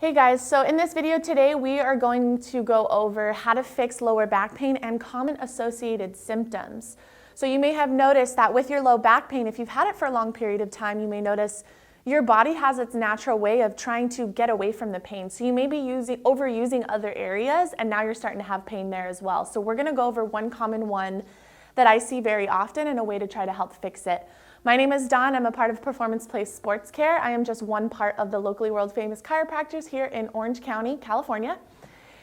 Hey guys, so in this video today we are going to go over how to fix lower back pain and common associated symptoms. So you may have noticed that with your low back pain, if you've had it for a long period of time, you may notice your body has its natural way of trying to get away from the pain. So you may be overusing other areas and now you're starting to have pain there as well. So we're going to go over one common one that I see very often and a way to try to help fix it. My name is Dawne. I'm a part of Performance Place Sports Care. I am just one part of the locally world famous chiropractors here in Orange County, California.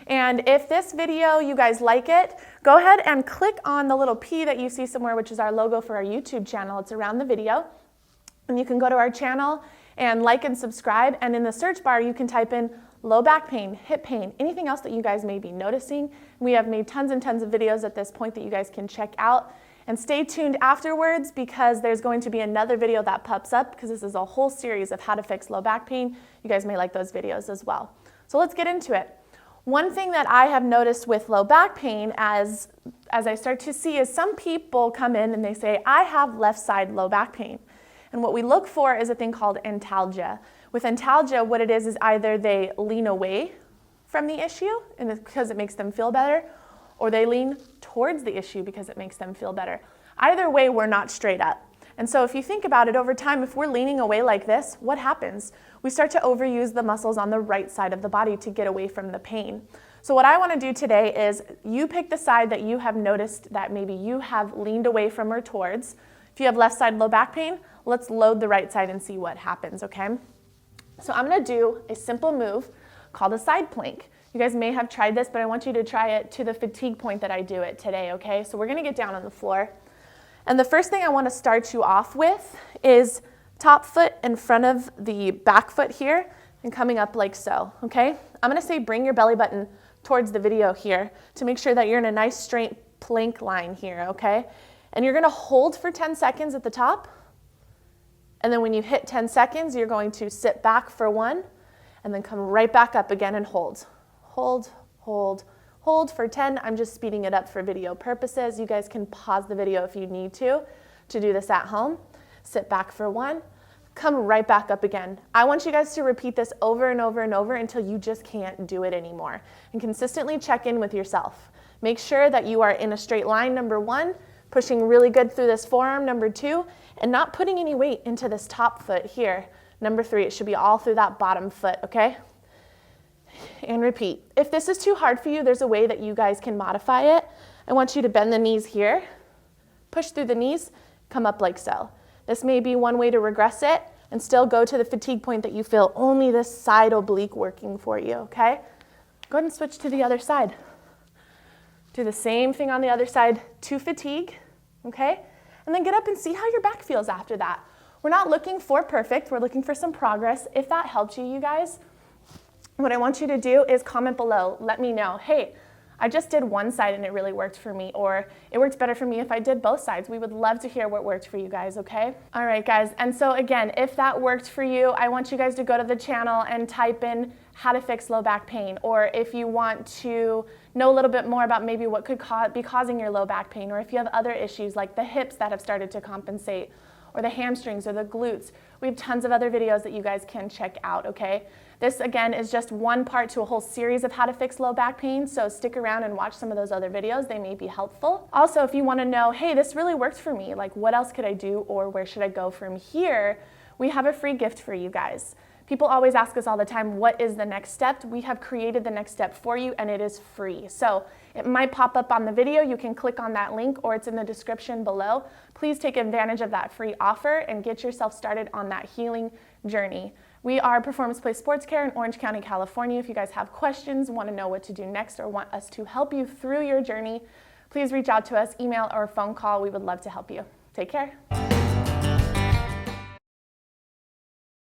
And if this video, you guys like it, go ahead and click on the little P that you see somewhere, which is our logo for our YouTube channel. It's around the video. And you can go to our channel and like and subscribe. And in the search bar, you can type in low back pain, hip pain, anything else that you guys may be noticing. We have made tons and tons of videos at this point that you guys can check out. And stay tuned afterwards because there's going to be another video that pops up because this is a whole series of how to fix low back pain. You guys may like those videos as well. So let's get into it. One thing that I have noticed with low back pain as I start to see is some people come in and they say, I have left side low back pain. And what we look for is a thing called antalgia. With antalgia, what it is either they lean away from the issue and because it makes them feel better, or they lean towards the issue because it makes them feel better. Either way, we're not straight up. And so if you think about it over time, if we're leaning away like this, what happens? We start to overuse the muscles on the right side of the body to get away from the pain. So what I want to do today is you pick the side that you have noticed that maybe you have leaned away from or towards. If you have left side low back pain, let's load the right side and see what happens, okay? So I'm going to do a simple move called a side plank. You guys may have tried this, but I want you to try it to the fatigue point that I do it today, okay? So we're gonna get down on the floor. And the first thing I wanna start you off with is top foot in front of the back foot here and coming up like so, okay? I'm gonna say bring your belly button towards the video here to make sure that you're in a nice straight plank line here, okay? And you're gonna hold for 10 seconds at the top. And then when you hit 10 seconds, you're going to sit back for 1 and then come right back up again and hold. Hold, hold, hold for 10. I'm just speeding it up for video purposes. You guys can pause the video if you need to do this at home. Sit back for 1, come right back up again. I want you guys to repeat this over and over and over until you just can't do it anymore. And consistently check in with yourself. Make sure that you are in a straight line, number 1, pushing really good through this forearm, number 2, and not putting any weight into this top foot here. Number 3, it should be all through that bottom foot, okay? And repeat. If this is too hard for you, there's a way that you guys can modify it. I want you to bend the knees here, push through the knees, come up like so. This may be one way to regress it and still go to the fatigue point that you feel only this side oblique working for you, okay? Go ahead and switch to the other side. Do the same thing on the other side to fatigue, okay? And then get up and see how your back feels after that. We're not looking for perfect, we're looking for some progress. If that helped you guys, what I want you to do is comment below. Let me know, hey, I just did one side and it really worked for me, or it worked better for me if I did both sides. We would love to hear what worked for you guys, okay? All right, guys, and so again, if that worked for you, I want you guys to go to the channel and type in how to fix low back pain, or if you want to know a little bit more about maybe what could be causing your low back pain, or if you have other issues like the hips that have started to compensate, or the hamstrings or the glutes. We have tons of other videos that you guys can check out, okay? This, again, is just one part to a whole series of how to fix low back pain, so stick around and watch some of those other videos. They may be helpful. Also, if you want to know, hey, this really worked for me, like what else could I do or where should I go from here, we have a free gift for you guys. People always ask us all the time, what is the next step? We have created the next step for you and it is free. So it might pop up on the video. You can click on that link or it's in the description below. Please take advantage of that free offer and get yourself started on that healing journey. We are Performance Place Sports Care in Orange County, California. If you guys have questions, want to know what to do next, or want us to help you through your journey, please reach out to us, email or phone call. We would love to help you. Take care.